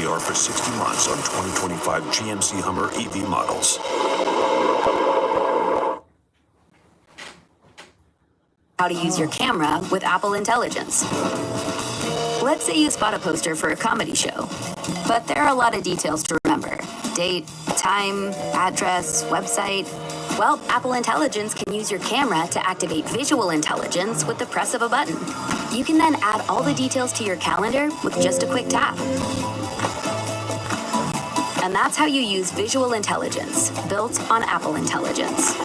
APR for 60 months on 2025 GMC Hummer EV models. How to use your camera with Apple Intelligence. Let's say you spot a poster for a comedy show, but there are a lot of details to remember. Date, time, address, website. Well, Apple Intelligence can use your camera to activate visual intelligence with the press of a button. You can then add all the details to your calendar with just a quick tap. And that's how you use visual intelligence, built on Apple Intelligence.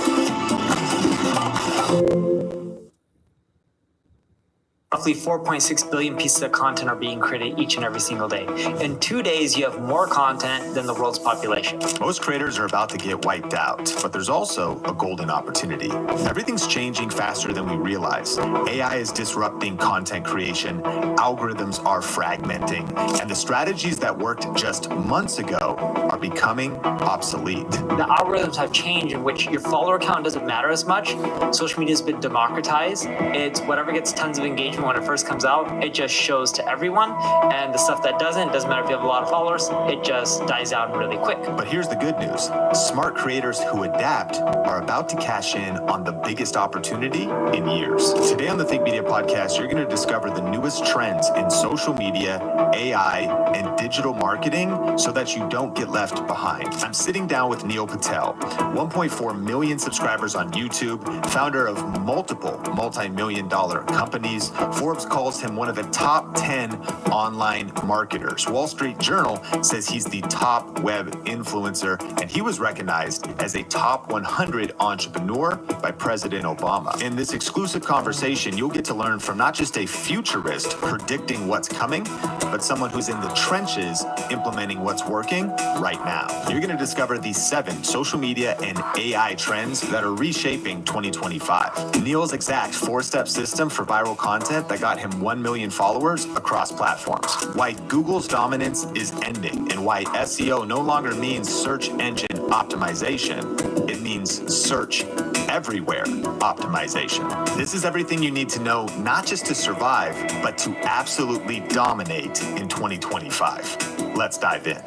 Roughly 4.6 billion pieces of content are being created each and every single day. In 2 days, you have more content than the world's population. Most creators are about to get wiped out, but there's also a golden opportunity. Everything's changing faster than we realize. AI is disrupting content creation, algorithms are fragmenting, and the strategies that worked just months ago are becoming obsolete. The algorithms have changed in which your follower count doesn't matter as much. Social media has been democratized. It's whatever gets tons of engagement when it first comes out, it just shows to everyone. And the stuff that doesn't matter if you have a lot of followers, it just dies out really quick. But here's the good news. Smart creators who adapt are about to cash in on the biggest opportunity in years. Today on the Think Media podcast, you're going to discover the newest trends in social media, AI, and digital marketing so that you don't get left behind. I'm sitting down with Neil Patel, 1.4 million subscribers on YouTube, founder of multiple multi-million-dollar companies. Forbes calls him one of the top 10 online marketers. Wall Street Journal says he's the top web influencer, and he was recognized as a top 100 entrepreneur by President Obama. In this exclusive conversation, you'll get to learn from not just a futurist predicting what's coming, but someone who's in the trenches implementing what's working right now. You're going to discover these 7 social media and AI trends that are reshaping 2025. Neil's exact 4-step system for viral content that got him 1 million followers across platforms. Why Google's dominance is ending and why SEO no longer means search engine optimization. It means search everywhere optimization. This is everything you need to know, not just to survive, but to absolutely dominate in 2025. Let's dive in.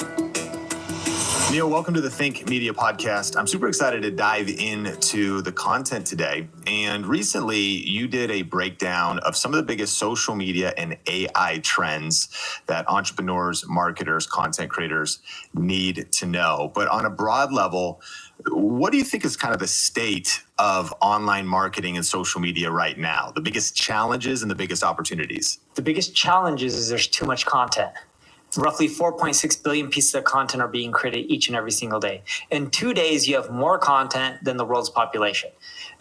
Neil, welcome to the Think Media podcast. I'm super excited to dive into the content today. And recently, you did a breakdown of some of the biggest social media and AI trends that entrepreneurs, marketers, content creators need to know. But on a broad level, what do you think is kind of the state of online marketing and social media right now? The biggest challenges and the biggest opportunities? The biggest challenges is there's too much content. Roughly 4.6 billion pieces of content are being created each and every single day. In 2 days, you have more content than the world's population.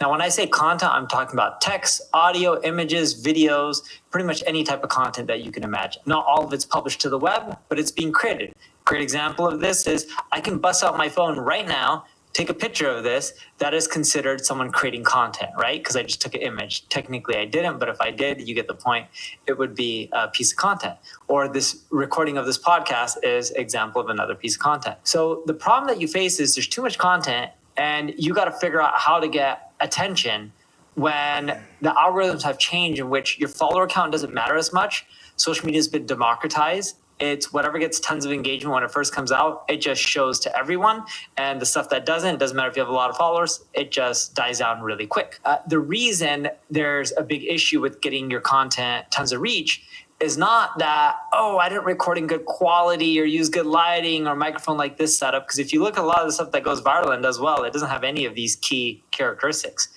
Now, when I say content, I'm talking about text, audio, images, videos, pretty much any type of content that you can imagine. Not all of it's published to the web, but it's being created. Great example of this is I can bust out my phone right now, take a picture of this, that is considered someone creating content, right? Because I just took an image. Technically, I didn't, but if I did, you get the point. It would be a piece of content. Or this recording of this podcast is example of another piece of content. So the problem that you face is there's too much content, and you got to figure out how to get attention when the algorithms have changed in which your follower count doesn't matter as much. Social media has been democratized. It's whatever gets tons of engagement when it first comes out, it just shows to everyone. And the stuff that doesn't matter if you have a lot of followers, it just dies down really quick. The reason there's a big issue with getting your content tons of reach is not that, oh, I didn't record in good quality or use good lighting or microphone like this setup. Because if you look at a lot of the stuff that goes viral and does well, it doesn't have any of these key characteristics.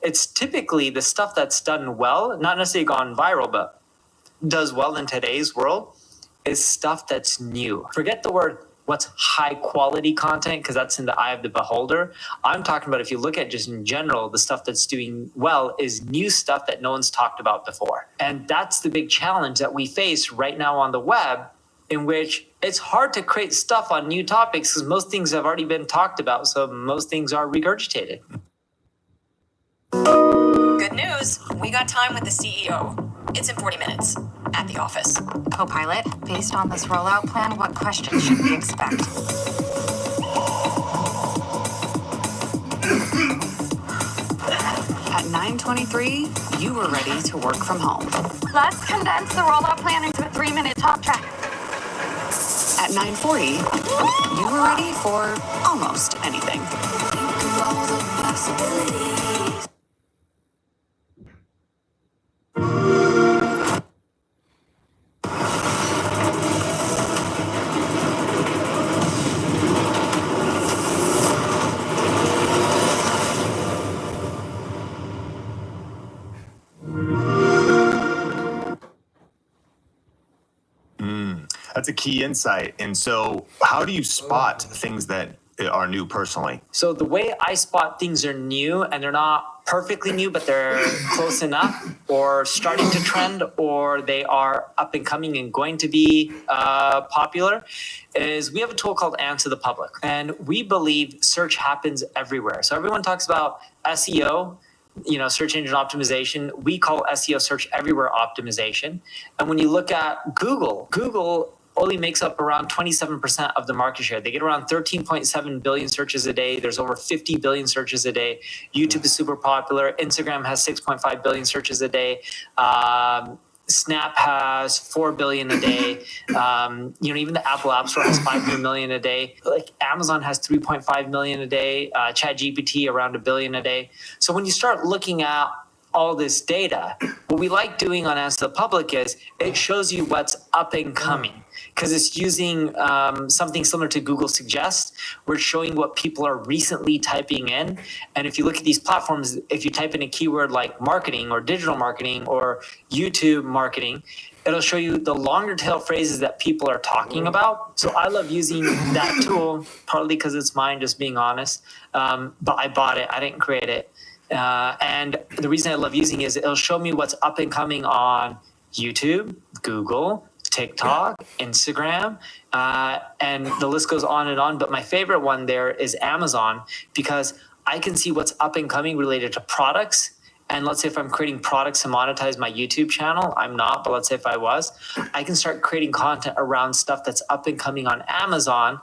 It's typically the stuff that's done well, not necessarily gone viral, but does well in today's world, is stuff that's new. Forget the word what's high quality content, because that's in the eye of the beholder. I'm talking about if you look at just in general, the stuff that's doing well is new stuff that no one's talked about before. And that's the big challenge that we face right now on the web, in which it's hard to create stuff on new topics because most things have already been talked about. So most things are regurgitated. Good news, we got time with the CEO. It's in 40 minutes at the office. Co-pilot, based on this rollout plan, what questions should we expect? At 9:23, you were ready to work from home. Let's condense the rollout plan into a 3-minute talk track. At 9:40, you were ready for almost anything. That's a key insight. And so how do you spot things that are new personally? So the way I spot things are new, and they're not perfectly new, but they're close enough or starting to trend, or they are up and coming and going to be popular, is we have a tool called Answer the Public. And we believe search happens everywhere. So everyone talks about SEO, search engine optimization. We call SEO search everywhere optimization. And when you look at Google only makes up around 27% of the market share. They get around 13.7 billion searches a day. There's over 50 billion searches a day. YouTube is super popular. Instagram has 6.5 billion searches a day. Snap has 4 billion a day. Even the Apple App Store has 500 million a day. Like Amazon has 3.5 million a day. ChatGPT around 1 billion a day. So when you start looking at all this data, what we like doing on Answer the Public is it shows you what's up and coming, because it's using something similar to Google Suggest. We're showing what people are recently typing in. And if you look at these platforms, if you type in a keyword like marketing or digital marketing or YouTube marketing, it'll show you the longer tail phrases that people are talking about. So I love using that tool, partly because it's mine, just being honest. But I bought it, I didn't create it. And the reason I love using it is it'll show me what's up and coming on YouTube, Google, TikTok, Instagram, and the list goes on and on. But my favorite one there is Amazon, because I can see what's up and coming related to products. And let's say if I'm creating products to monetize my YouTube channel, I'm not, but let's say if I was, I can start creating content around stuff that's up and coming on Amazon.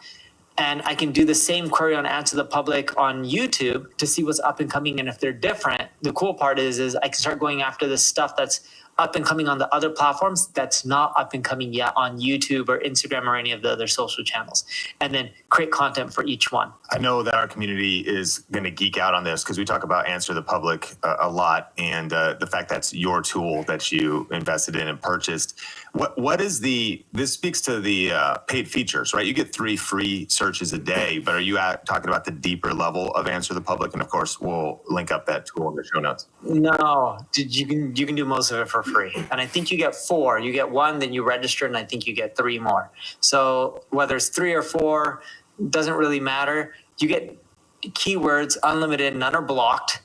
And I can do the same query on Answer the Public on YouTube to see what's up and coming. And if they're different, the cool part is I can start going after the stuff that's up and coming on the other platforms that's not up and coming yet on YouTube or Instagram or any of the other social channels, and then create content for each one. I know that our community is going to geek out on this because we talk about Answer the Public a lot, and the fact that's your tool that you invested in and purchased. What is this speaks to the paid features, right? You get 3 free searches a day, but are you talking about the deeper level of Answer the Public? And of course, we'll link up that tool in the show notes. No, you can do most of it for free. And I think you get 4. You get 1, then you register, and I think you get 3 more. So whether it's 3 or 4, doesn't really matter. You get keywords unlimited, none are blocked.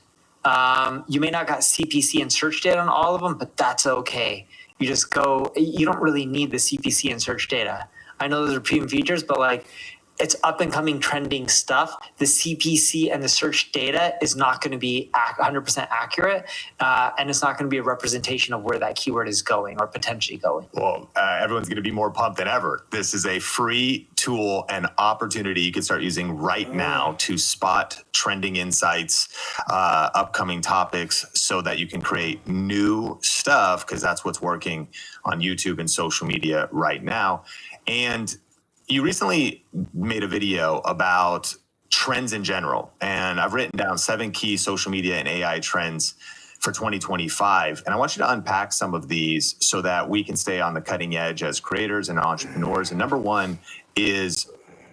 You may not got CPC and search data on all of them, but that's okay. You just go, you don't really need the CPC and search data. I know those are premium features, but it's up and coming trending stuff. The CPC and the search data is not going to be 100% accurate, and it's not going to be a representation of where that keyword is going or potentially going. Well, everyone's going to be more pumped than ever. This is a free tool and opportunity you can start using right now to spot trending insights, upcoming topics, so that you can create new stuff, because that's what's working on YouTube and social media right now. And you recently made a video about trends in general, and I've written down 7 key social media and AI trends for 2025. And I want you to unpack some of these so that we can stay on the cutting edge as creators and entrepreneurs. And number 1 is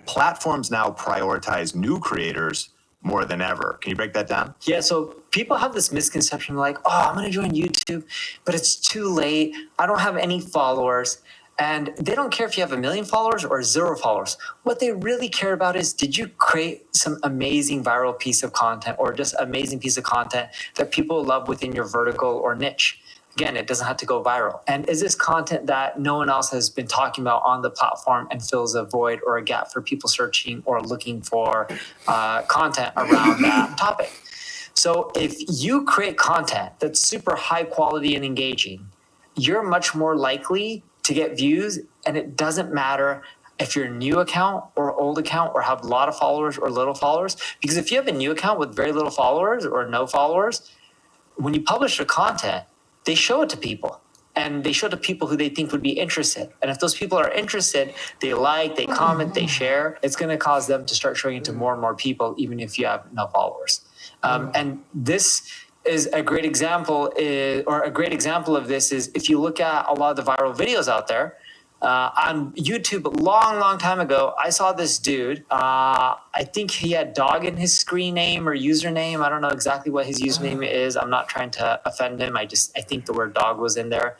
platforms now prioritize new creators more than ever. Can you break that down? Yeah, so people have this misconception like, oh, I'm going to join YouTube, but it's too late. I don't have any followers. And they don't care if you have 1 million followers or 0 followers. What they really care about is, did you create some amazing viral piece of content or just amazing piece of content that people love within your vertical or niche? Again, it doesn't have to go viral. And is this content that no one else has been talking about on the platform and fills a void or a gap for people searching or looking for content around that topic? So if you create content that's super high quality and engaging, you're much more likely to get views. And it doesn't matter if you're a new account or old account or have a lot of followers or little followers, because if you have a new account with very little followers or no followers, when you publish your content, they show it to people. and they show to people who they think would be interested. And if those people are interested, they like, they comment, they share, it's going to cause them to start showing it to more and more people, even if you have no followers. And this is a great example, or a great example of this is if you look at a lot of the viral videos out there, on YouTube, a long time ago, I saw this dude. I think he had dog in his screen name or username. I don't know exactly what his username is. I'm not trying to offend him. I think the word dog was in there.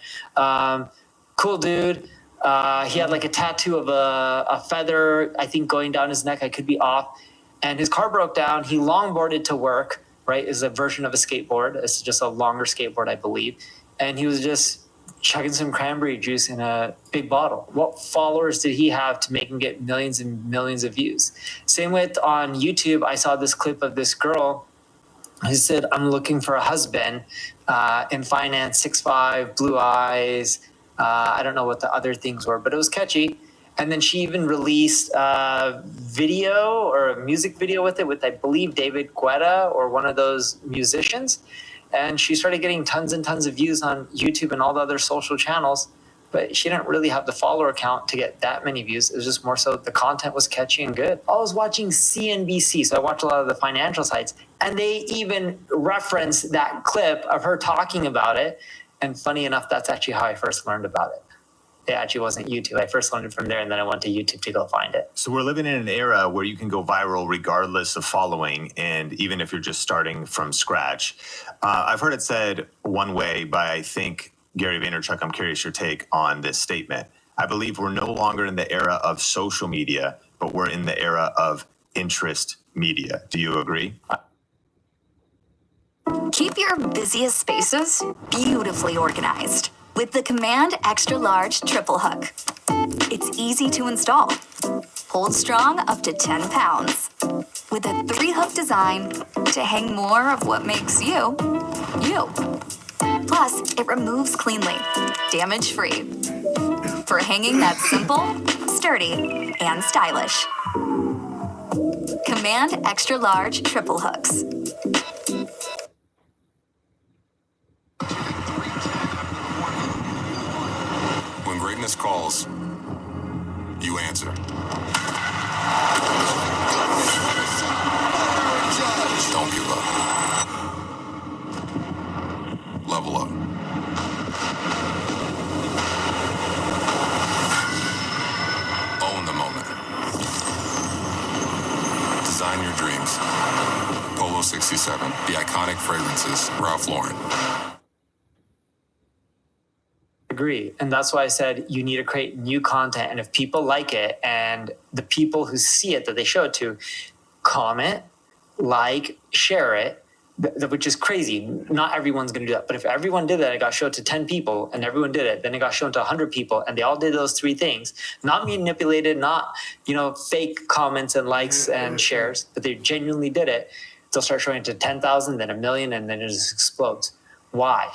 Cool dude. He had like a tattoo of a feather, I think going down his neck. I could be off. And his car broke down. He longboarded to work, right? Is a version of a skateboard. It's just a longer skateboard, I believe. And he was just chugging some cranberry juice in a big bottle. What followers did he have to make him get millions and millions of views? Same with on YouTube, I saw this clip of this girl who said, I'm looking for a husband in finance, 6'5", blue eyes. I don't know what the other things were, but it was catchy. And then she even released a video or a music video with it with, I believe, David Guetta or one of those musicians. And she started getting tons and tons of views on YouTube and all the other social channels, but she didn't really have the follower count to get that many views. It was just more so the content was catchy and good. I was watching CNBC, so I watched a lot of the financial sites, and they even referenced that clip of her talking about it. And funny enough, that's actually how I first learned about it. It actually wasn't YouTube. I first learned it from there, and then I went to YouTube to go find it. So we're living in an era where you can go viral regardless of following, and even if you're just starting from scratch. I've heard it said one way by, I think, Gary Vaynerchuk. I'm curious your take on this statement. I believe we're no longer in the era of social media, but we're in the era of interest media. Do you agree? Keep your busiest spaces beautifully organized with the Command Extra Large Triple Hook. It's easy to install. Hold strong up to 10 pounds. With a 3-hook design to hang more of what makes you, you. Plus, it removes cleanly, damage-free. For hanging that's simple, sturdy, and stylish. Command Extra Large Triple Hooks. When greatness calls, you answer. Don't give up. Level up. Own the moment. Design your dreams. Polo 67, the iconic fragrances, Ralph Lauren. Agree. And that's why I said you need to create new content. And if people like it and the people who see it that they show it to comment, like, share it, which is crazy. Not everyone's going to do that. But if everyone did that, it got shown to 10 people and everyone did it, then it got shown to 100 people and they all did those 3 things, not manipulated, not, fake comments and likes and shares, but they genuinely did it. They'll start showing it to 10,000, then 1 million, and then it just explodes. Why?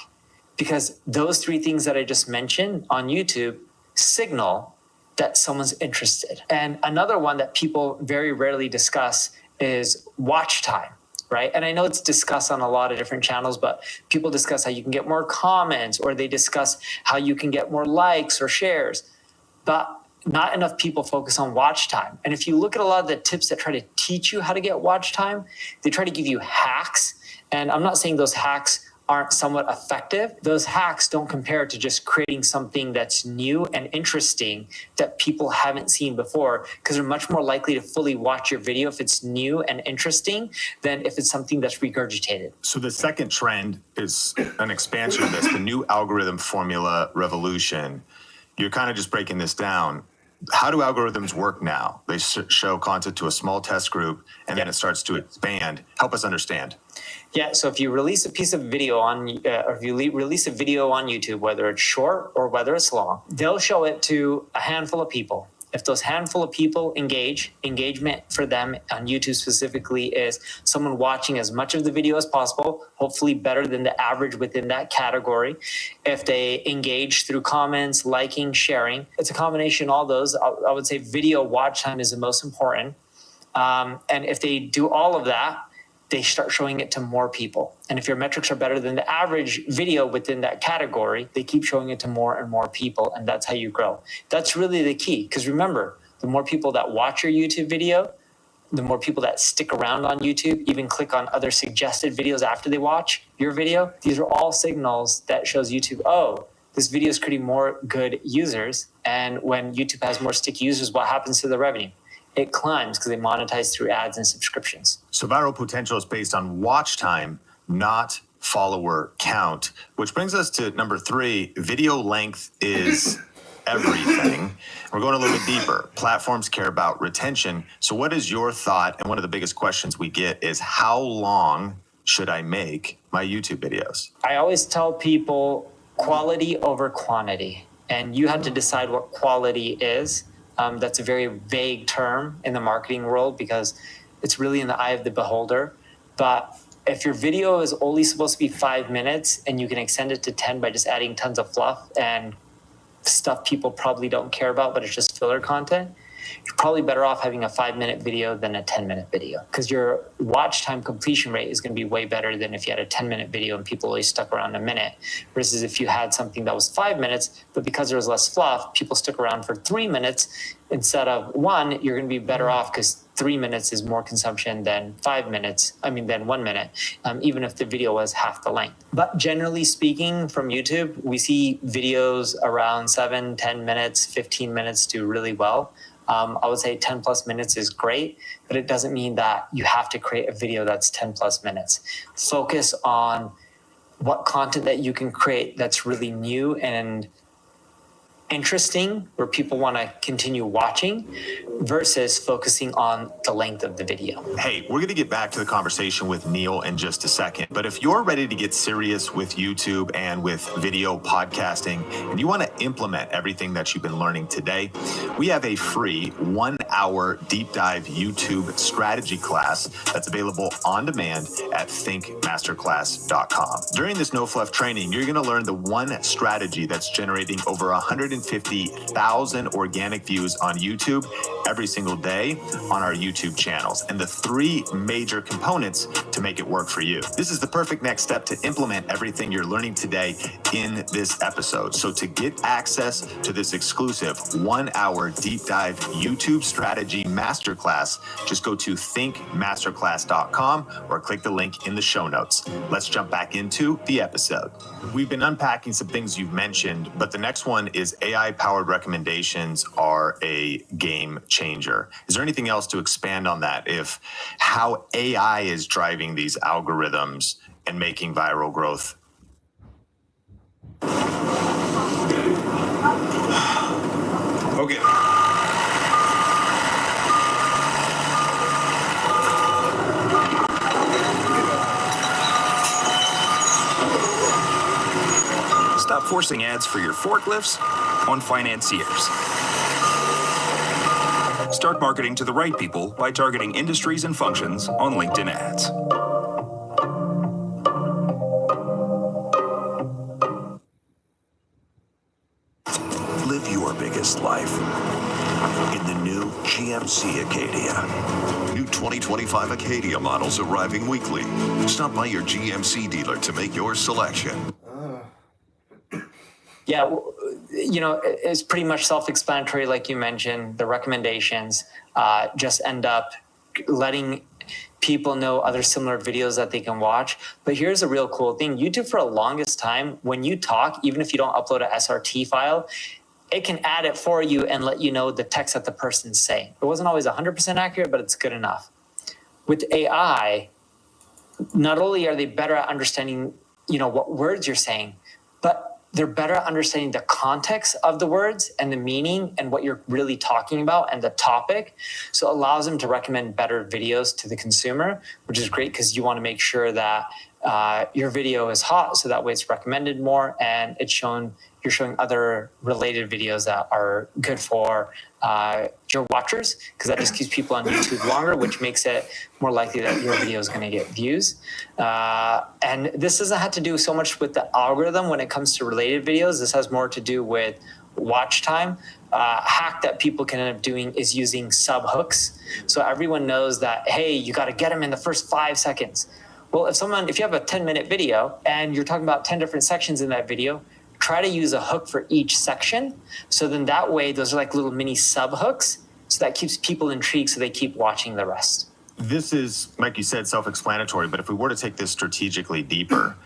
Because those 3 things that I just mentioned on YouTube signal that someone's interested. And another one that people very rarely discuss is watch time, right? And I know it's discussed on a lot of different channels, but people discuss how you can get more comments, or they discuss how you can get more likes or shares, but not enough people focus on watch time. And if you look at a lot of the tips that try to teach you how to get watch time, they try to give you hacks. And I'm not saying those hacks aren't somewhat effective. Those hacks don't compare to just creating something that's new and interesting that people haven't seen before, because they're much more likely to fully watch your video if it's new and interesting than if it's something that's regurgitated. So the second trend is an expansion of this, the new algorithm formula revolution. You're kind of just breaking this down. How do algorithms work now? They show content to a small test group, and then it starts to expand. Help us understand. Yeah, so if you release a piece of video on, or if you release a video on YouTube, whether it's short or whether it's long, they'll show it to a handful of people. If those handful of people engagement for them on YouTube specifically is someone watching as much of the video as possible, hopefully better than the average within that category. If they engage through comments, liking, sharing, it's a combination of all those. I would say video watch time is the most important. And if they do all of that, they start showing it to more people. And if your metrics are better than the average video within that category, they keep showing it to more and more people. And that's how you grow. That's really the key. Because remember, the more people that watch your YouTube video, the more people that stick around on YouTube, even click on other suggested videos after they watch your video. These are all signals that shows YouTube, oh, this video is creating more good users. And when YouTube has more sticky users, what happens to the revenue? It climbs because they monetize through ads and subscriptions. So viral potential is based on watch time, not follower count, which brings us to number 3. Video length is everything. We're going a little bit deeper. Platforms care about retention. So what is your thought? And one of the biggest questions we get is, how long should I make my YouTube videos? I always tell people quality over quantity. And you have to decide what quality is. That's a very vague term in the marketing world because it's really in the eye of the beholder. But if your video is only supposed to be 5 minutes and you can extend it to 10 by just adding tons of fluff and stuff people probably don't care about, but it's just filler content, you're probably better off having a 5-minute video than a 10-minute video because your watch time completion rate is going to be way better than if you had a 10-minute video and people always stuck around a minute versus if you had something that was 5 minutes, but because there was less fluff, people stuck around for 3 minutes instead of 1. You're going to be better off because 3 minutes is more consumption than 5 minutes. Than 1 minute, even if the video was half the length. But generally speaking, from YouTube, we see videos around 7, 10 minutes, 15 minutes do really well. I would say 10 plus minutes is great, but it doesn't mean that you have to create a video that's 10 plus minutes. Focus on what content that you can create that's really new and interesting, where people want to continue watching, versus focusing on the length of the video. Hey, we're going to get back to the conversation with Neil in just a second. But if you're ready to get serious with YouTube and with video podcasting, and you want to implement everything that you've been learning today, we have a free 1-hour deep dive YouTube strategy class that's available on demand at thinkmasterclass.com. During this no fluff training, you're going to learn the one strategy that's generating over 150,000 organic views on YouTube every single day on our YouTube channels, and the 3 major components to make it work for you. This is the perfect next step to implement everything you're learning today in this episode. So to get access to this exclusive 1-hour deep dive YouTube strategy masterclass, just go to thinkmasterclass.com or click the link in the show notes. Let's jump back into the episode. We've been unpacking some things you've mentioned, but the next one is AI-powered recommendations are a game changer. Is there anything else to expand on that? If how AI is driving these algorithms and making viral growth? Okay. Stop forcing ads for your forklifts on financiers. Start marketing to the right people by targeting industries and functions on LinkedIn ads. Live your biggest life in the new GMC Acadia. New 2025 Acadia models arriving weekly. Stop by your GMC dealer to make your selection. Yeah, it's pretty much self-explanatory, like you mentioned. The recommendations just end up letting people know other similar videos that they can watch. But here's a real cool thing. YouTube, for the longest time, when you talk, even if you don't upload an SRT file, it can add it for you and let you know the text that the person's saying. It wasn't always 100% accurate, but it's good enough. With AI, not only are they better at understanding, what words you're saying, but they're better at understanding the context of the words and the meaning and what you're really talking about and the topic. So it allows them to recommend better videos to the consumer, which is great because you want to make sure that your video is hot, so that way it's recommended more and you're showing other related videos that are good for your watchers, because that just keeps people on YouTube longer, which makes it more likely that your video is going to get views. And this doesn't have to do so much with the algorithm when it comes to related videos. This has more to do with watch time. Hack that people can end up doing is using sub hooks. So everyone knows that, hey, you got to get them in the first 5 seconds. Well, if you have a 10-minute video and you're talking about 10 different sections in that video, try to use a hook for each section. So then that way, those are like little mini sub hooks. So that keeps people intrigued so they keep watching the rest. This is, like you said, self-explanatory, but if we were to take this strategically deeper,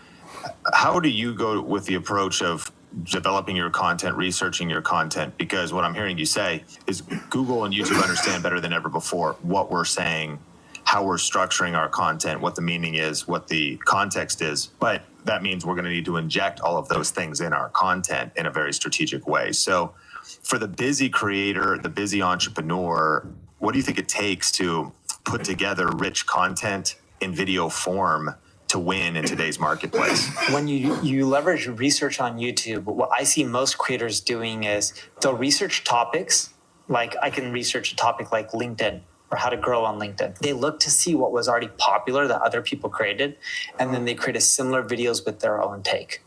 how do you go with the approach of developing your content, researching your content? Because what I'm hearing you say is Google and YouTube understand better than ever before what we're saying, how we're structuring our content, what the meaning is, what the context is. But that means we're going to need to inject all of those things in our content in a very strategic way. So for the busy creator, the busy entrepreneur, what do you think it takes to put together rich content in video form to win in today's marketplace? When you leverage research on YouTube, what I see most creators doing is they'll research topics, like I can research a topic like LinkedIn or how to grow on LinkedIn. They look to see what was already popular that other people created, and then they create a similar videos with their own take.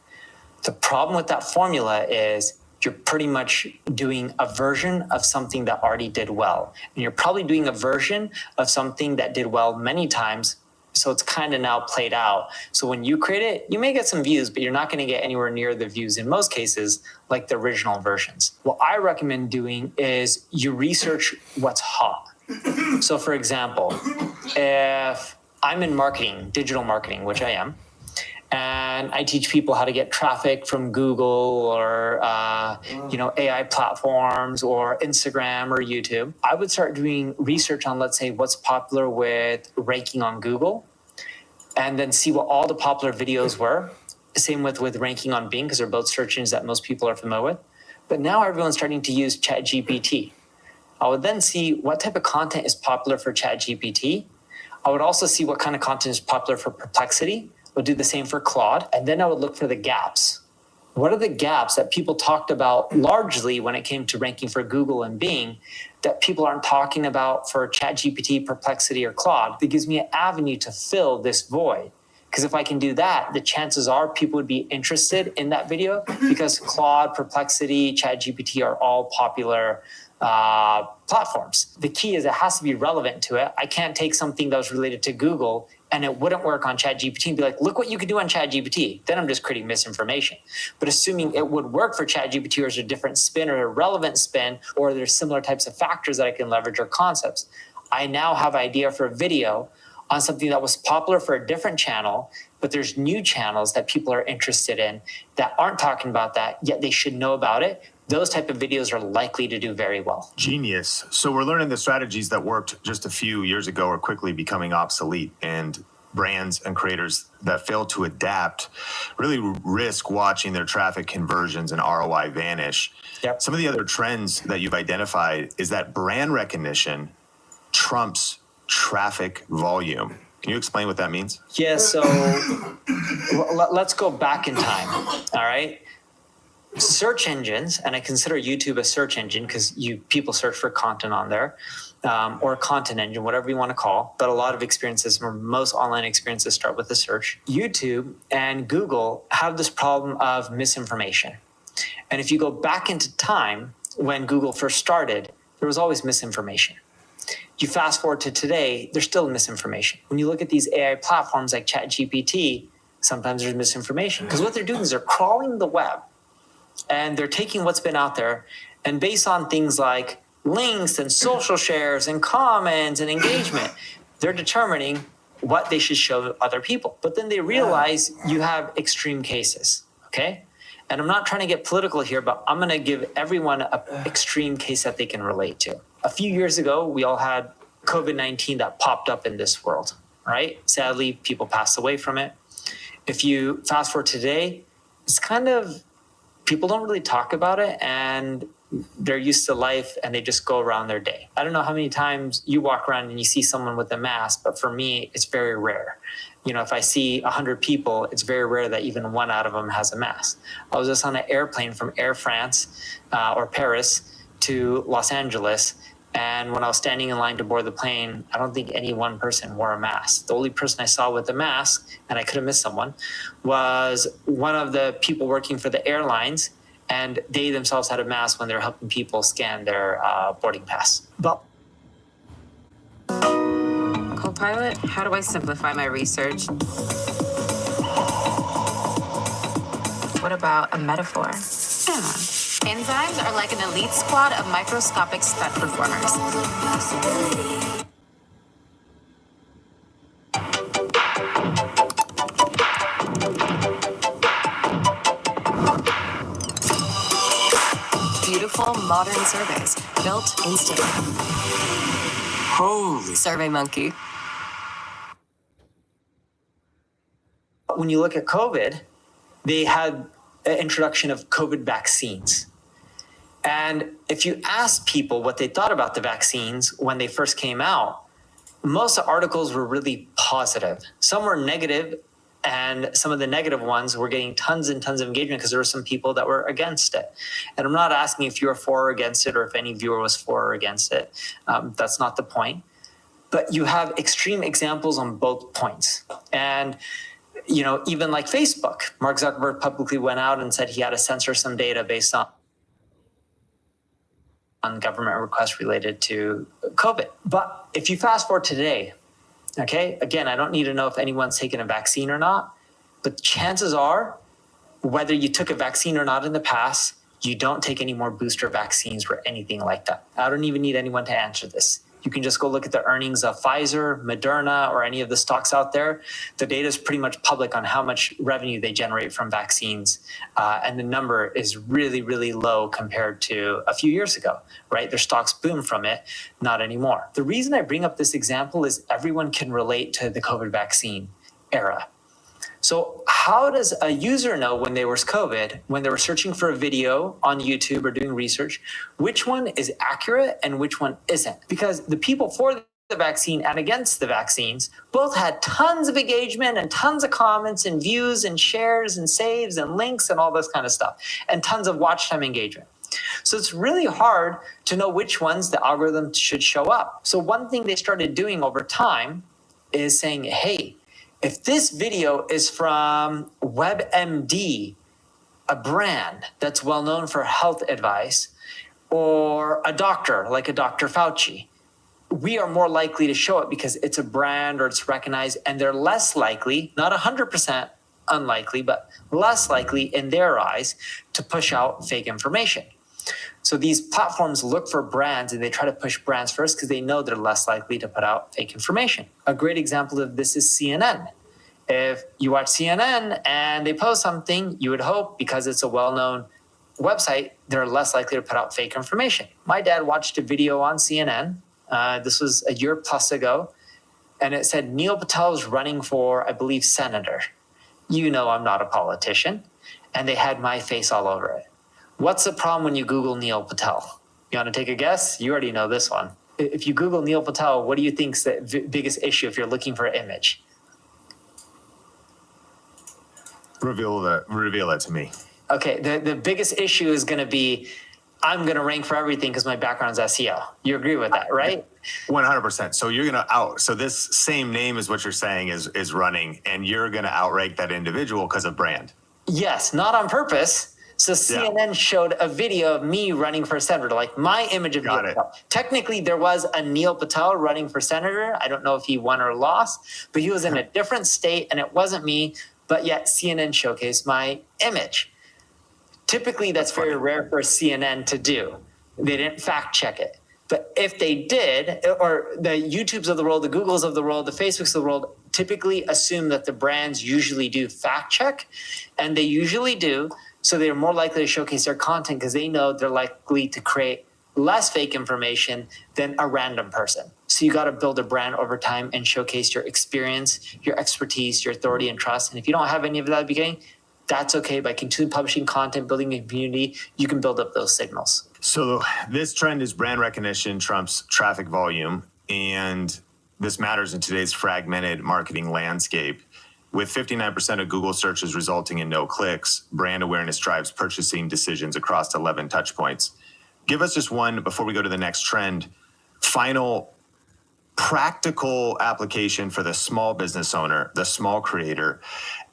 The problem with that formula is you're pretty much doing a version of something that already did well. And you're probably doing a version of something that did well many times. So it's kind of now played out. So when you create it, you may get some views, but you're not going to get anywhere near the views in most cases like the original versions. What I recommend doing is you research what's hot. So for example, if I'm in marketing, digital marketing, which I am, and I teach people how to get traffic from Google or AI platforms or Instagram or YouTube, I would start doing research on, let's say, what's popular with ranking on Google, and then see what all the popular videos were. Same with ranking on Bing, because they're both search engines that most people are familiar with. But now everyone's starting to use ChatGPT. I would then see what type of content is popular for ChatGPT. I would also see what kind of content is popular for Perplexity. Would do the same for Claude. And then I would look for the gaps. What are the gaps that people talked about largely when it came to ranking for Google and Bing that people aren't talking about for ChatGPT, Perplexity, or Claude? That gives me an avenue to fill this void. Because if I can do that, the chances are people would be interested in that video because Claude, Perplexity, ChatGPT are all popular platforms. The key is it has to be relevant to it. I can't take something that was related to Google and it wouldn't work on ChatGPT and be like, look what you could do on ChatGPT. Then I'm just creating misinformation. But assuming it would work for ChatGPT, or there's a different spin or a relevant spin, or there's similar types of factors that I can leverage or concepts, I now have an idea for a video on something that was popular for a different channel, but there's new channels that people are interested in that aren't talking about that, yet they should know about it. Those type of videos are likely to do very well. Genius. So we're learning the strategies that worked just a few years ago are quickly becoming obsolete, and brands and creators that fail to adapt really risk watching their traffic conversions and ROI vanish. Yep. Some of the other trends that you've identified is that brand recognition trumps traffic volume. Can you explain what that means? Yeah, so let's go back in time, all right? Search engines, and I consider YouTube a search engine because people search for content on there, or a content engine, whatever you want to call. But a lot of experiences, or most online experiences, start with a search. YouTube and Google have this problem of misinformation. And if you go back into time, when Google first started, there was always misinformation. You fast forward to today, there's still misinformation. When you look at these AI platforms like ChatGPT, sometimes there's misinformation. Because what they're doing is they're crawling the web, and they're taking what's been out there, and based on things like links and social shares and comments and engagement, they're determining what they should show other people. But then they realize you have extreme cases, okay? And I'm not trying to get political here, but I'm going to give everyone an extreme case that they can relate to. A few years ago, we all had COVID-19 that popped up in this world, right? Sadly, people passed away from it. If you fast forward today, it's kind of, people don't really talk about it, and they're used to life and they just go around their day. I don't know how many times you walk around and you see someone with a mask, but for me, it's very rare. You know, if I see 100 people, it's very rare that even one out of them has a mask. I was just on an airplane from Air France or Paris to Los Angeles. And when I was standing in line to board the plane, I don't think any one person wore a mask. The only person I saw with a mask, and I could have missed someone, was one of the people working for the airlines. and they themselves had a mask when they're helping people scan their boarding pass. But Copilot, how do I simplify my research? What about a metaphor? Enzymes are like an elite squad of microscopic stunt performers. Beautiful modern surveys built instantly. Holy Survey Monkey. when you look at COVID, they had an introduction of COVID vaccines. And if you ask people what they thought about the vaccines when they first came out, most of the articles were really positive. Some were negative, and some of the negative ones were getting tons and tons of engagement because there were some people that were against it. And I'm not asking if you're for or against it or if any viewer was for or against it. That's not the point. But you have extreme examples on both points. And you know, even like Facebook, Mark Zuckerberg publicly went out and said he had to censor some data based on government requests related to COVID. But if you fast forward today, okay, again, I don't need to know if anyone's taken a vaccine or not, but chances are, whether you took a vaccine or not in the past, you don't take any more booster vaccines or anything like that. I don't even need anyone to answer this. You can just go look at the earnings of Pfizer, Moderna, or any of the stocks out there. The data is pretty much public on how much revenue they generate from vaccines. And the number is really, really low compared to a few years ago, right? Their stocks boomed from it, not anymore. The reason I bring up this example is everyone can relate to the COVID vaccine era. So how does a user know when there was COVID, when they were searching for a video on YouTube or doing research, which one is accurate and which one isn't? Because the people for the vaccine and against the vaccines both had tons of engagement and tons of comments and views and shares and saves and links and all this kind of stuff, and tons of watch time engagement. So it's really hard to know which ones the algorithm should show up. So one thing they started doing over time is saying, hey, if this video is from WebMD, a brand that's well known for health advice, or a doctor like a Dr. Fauci, we are more likely to show it because it's a brand or it's recognized, and they're less likely, not 100% unlikely, but less likely in their eyes to push out fake information. So these platforms look for brands and they try to push brands first because they know they're less likely to put out fake information. A great example of this is CNN. If you watch CNN and they post something, you would hope because it's a well-known website, they're less likely to put out fake information. My dad watched a video on CNN. This was a year plus ago. And it said Neil Patel is running for, I believe, senator. You know I'm not a politician. And they had my face all over it. What's the problem when you Google Neil Patel? You want to take a guess? You already know this one. If you Google Neil Patel, what do you think is the biggest issue if you're looking for an image? Reveal it to me. Okay, the biggest issue is going to be, I'm going to rank for everything because my background is SEO. You agree with that, right? 100%. So you're going to so this same name is what you're saying is running, and you're going to outrank that individual because of brand. Yes, not on purpose. So CNN showed a video of me running for senator, like my image of Neil Patel. Technically, there was a Neil Patel running for senator. I don't know if he won or lost, but he was in a different state and it wasn't me, but yet CNN showcased my image. Typically, that's very rare for CNN to do. They didn't fact check it. But if they did, or the YouTubes of the world, the Googles of the world, the Facebooks of the world, typically assume that the brands usually do fact check, and they usually do. So they're more likely to showcase their content because they know they're likely to create less fake information than a random person. So you got to build a brand over time and showcase your experience, your expertise, your authority and trust. And if you don't have any of that at the beginning, that's okay. By continuing publishing content, building a community, you can build up those signals. So this trend is brand recognition trumps traffic volume. And this matters in today's fragmented marketing landscape. With 59% of Google searches resulting in no clicks, brand awareness drives purchasing decisions across 11 touch points. Give us just one, before we go to the next trend, final practical application for the small business owner, the small creator,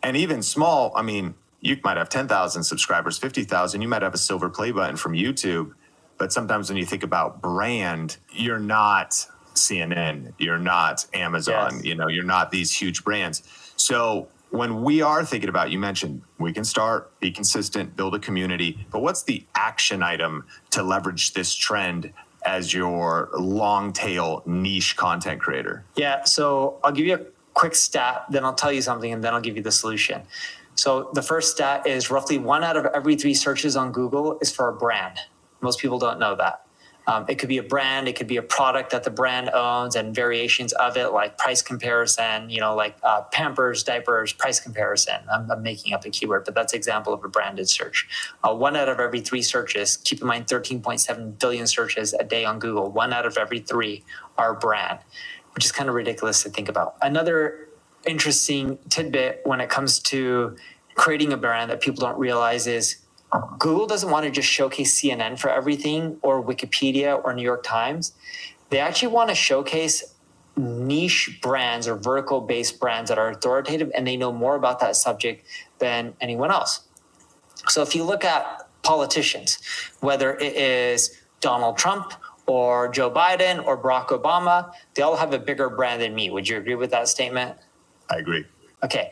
and even small, I mean, You might have 10,000 subscribers, 50,000. You might have a silver play button from YouTube. But sometimes when you think about brand, you're not CNN, you're not Amazon, Yes. you're not these huge brands. So when we are thinking about, you mentioned we can start, be consistent, build a community, but what's the action item to leverage this trend as your long tail niche content creator? Yeah, so I'll give you a quick stat, then I'll tell you something, and then I'll give you the solution. So the first stat is roughly 1 out of every 3 searches on Google is for a brand. Most people don't know that. It could be a brand, it could be a product that the brand owns and variations of it, like price comparison, like Pampers, diapers, price comparison. I'm making up a keyword, but that's an example of a branded search. 1 out of every 3 searches, keep in mind 13.7 billion searches a day on Google, 1 out of every 3 are brand, which is kind of ridiculous to think about. Another interesting tidbit when it comes to creating a brand that people don't realize is Google doesn't want to just showcase CNN for everything or Wikipedia or New York Times. They actually want to showcase niche brands or vertical-based brands that are authoritative and they know more about that subject than anyone else. So if you look at politicians, whether it is Donald Trump or Joe Biden or Barack Obama, they all have a bigger brand than me. Would you agree with that statement? I agree. Okay.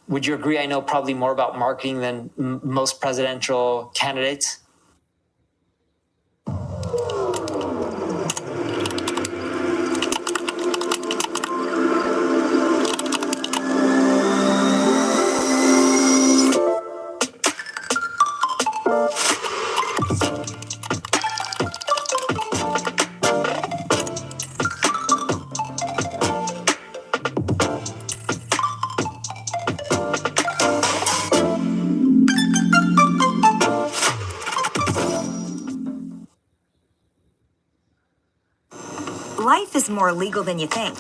Would you agree I know probably more about marketing than most presidential candidates? Life is more legal than you think,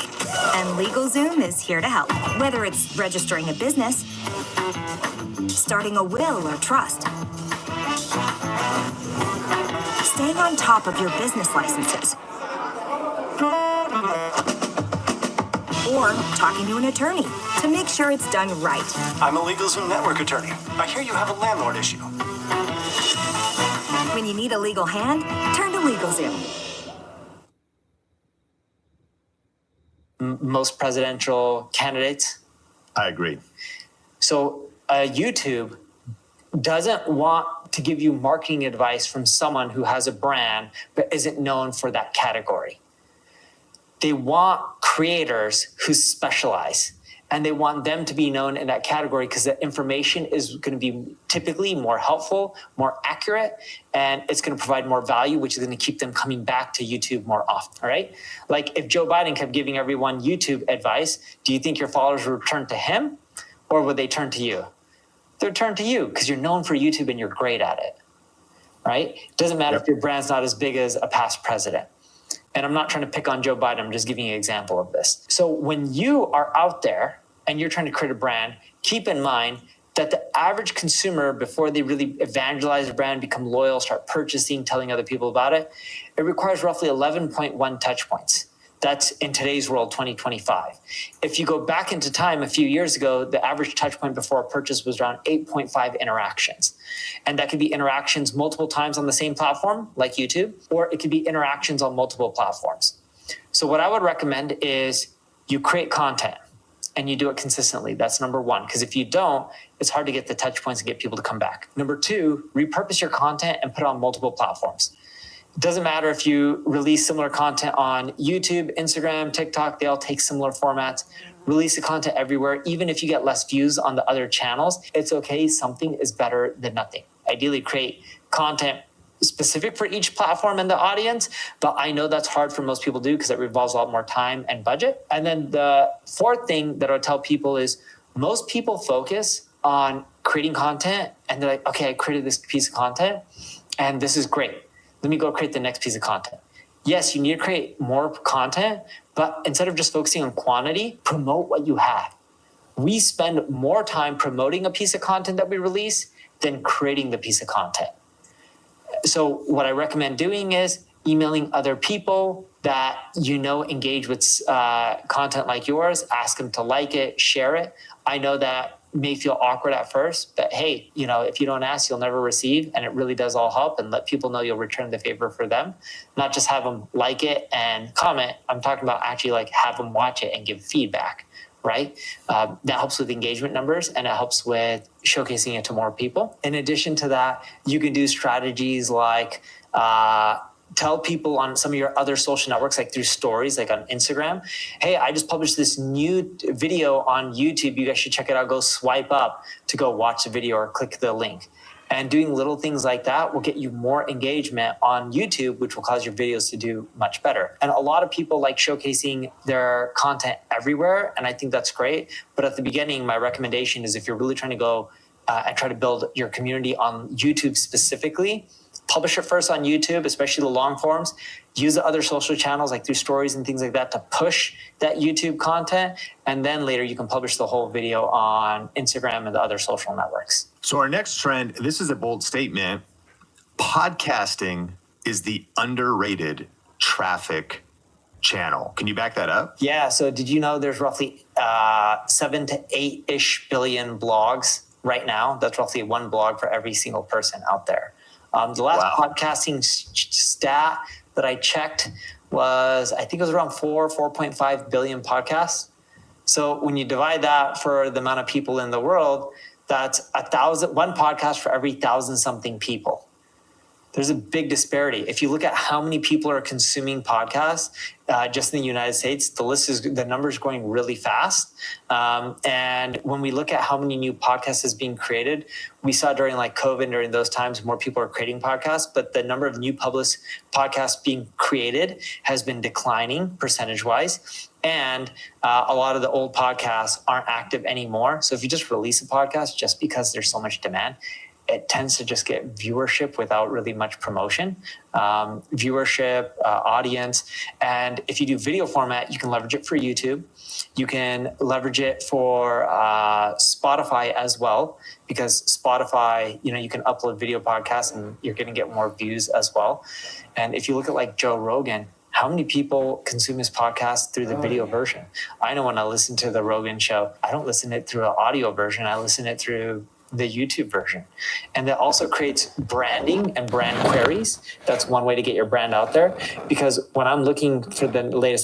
and LegalZoom is here to help. Whether it's registering a business, starting a will or trust, staying on top of your business licenses, or talking to an attorney to make sure it's done right. I'm a LegalZoom network attorney. I hear you have a landlord issue. When you need a legal hand, turn to LegalZoom. Most presidential candidates? I agree. So YouTube doesn't want to give you marketing advice from someone who has a brand but isn't known for that category. They want creators who specialize, and they want them to be known in that category because the information is going to be typically more helpful, more accurate, and it's going to provide more value, which is going to keep them coming back to YouTube more often, all right? Like if Joe Biden kept giving everyone YouTube advice, do you think your followers would turn to him or would they turn to you? They'll turn to you because you're known for YouTube and you're great at it, right? It doesn't matter if your brand's not as big as a past president. And I'm not trying to pick on Joe Biden, I'm just giving you an example of this. So when you are out there and you're trying to create a brand, keep in mind that the average consumer, before they really evangelize a brand, become loyal, start purchasing, telling other people about it, it requires roughly 11.1 touch points. That's in today's world, 2025. If you go back into time a few years ago, the average touch point before a purchase was around 8.5 interactions. And that could be interactions multiple times on the same platform, like YouTube, or it could be interactions on multiple platforms. So what I would recommend is you create content and you do it consistently. That's number one, because if you don't, it's hard to get the touch points and get people to come back. Number two, repurpose your content and put it on multiple platforms. It doesn't matter if you release similar content on YouTube, Instagram, TikTok, they all take similar formats. Release the content everywhere. Even if you get less views on the other channels, it's okay. Something is better than nothing. Ideally, create content specific for each platform and the audience, but I know that's hard for most people to do because it revolves a lot more time and budget. And then the fourth thing that I would tell people is most people focus on creating content and they're like, okay, I created this piece of content and this is great. Let me go create the next piece of content. Yes, you need to create more content, but instead of just focusing on quantity, promote what you have. We spend more time promoting a piece of content that we release than creating the piece of content. So what I recommend doing is emailing other people that you know engage with content like yours, ask them to like it, share it. I know that may feel awkward at first, but hey, if you don't ask, you'll never receive. And it really does all help, and let people know you'll return the favor for them. Not just have them like it and comment. I'm talking about actually like have them watch it and give feedback, right? That helps with engagement numbers, and it helps with showcasing it to more people. In addition to that, you can do strategies like, tell people on some of your other social networks, like through stories, like on Instagram, hey, I just published this new video on YouTube. You guys should check it out. Go swipe up to go watch the video or click the link. And doing little things like that will get you more engagement on YouTube, which will cause your videos to do much better. And a lot of people like showcasing their content everywhere, and I think that's great. But at the beginning, my recommendation is if you're really trying to go and try to build your community on YouTube specifically, publish it first on YouTube, especially the long forms. Use the other social channels like through stories and things like that to push that YouTube content. And then later you can publish the whole video on Instagram and the other social networks. So our next trend, this is a bold statement. Podcasting is the underrated traffic channel. Can you back that up? Yeah. So did you know there's roughly 7 to 8-ish billion blogs right now? That's roughly one blog for every single person out there. The last podcasting stat that I checked was, I think it was around 4.5 billion podcasts. So when you divide that for the amount of people in the world, that's 1 podcast for every 1,000 something people. There's a big disparity. If you look at how many people are consuming podcasts just in the United States, the number is growing really fast. And when we look at how many new podcasts is being created, we saw during like COVID, during those times, more people are creating podcasts, but the number of new published podcasts being created has been declining percentage-wise. And a lot of the old podcasts aren't active anymore. So if you just release a podcast just because there's so much demand, it tends to just get viewership without really much promotion, audience. And if you do video format, you can leverage it for YouTube. You can leverage it for Spotify as well, because Spotify, you can upload video podcasts and you're going to get more views as well. And if you look at like Joe Rogan, how many people consume his podcast through the video version? I know when I listen to the Rogan show, I don't listen to it through an audio version. I listen to it through the YouTube version. And that also creates branding and brand queries. That's one way to get your brand out there. Because when I'm looking for the latest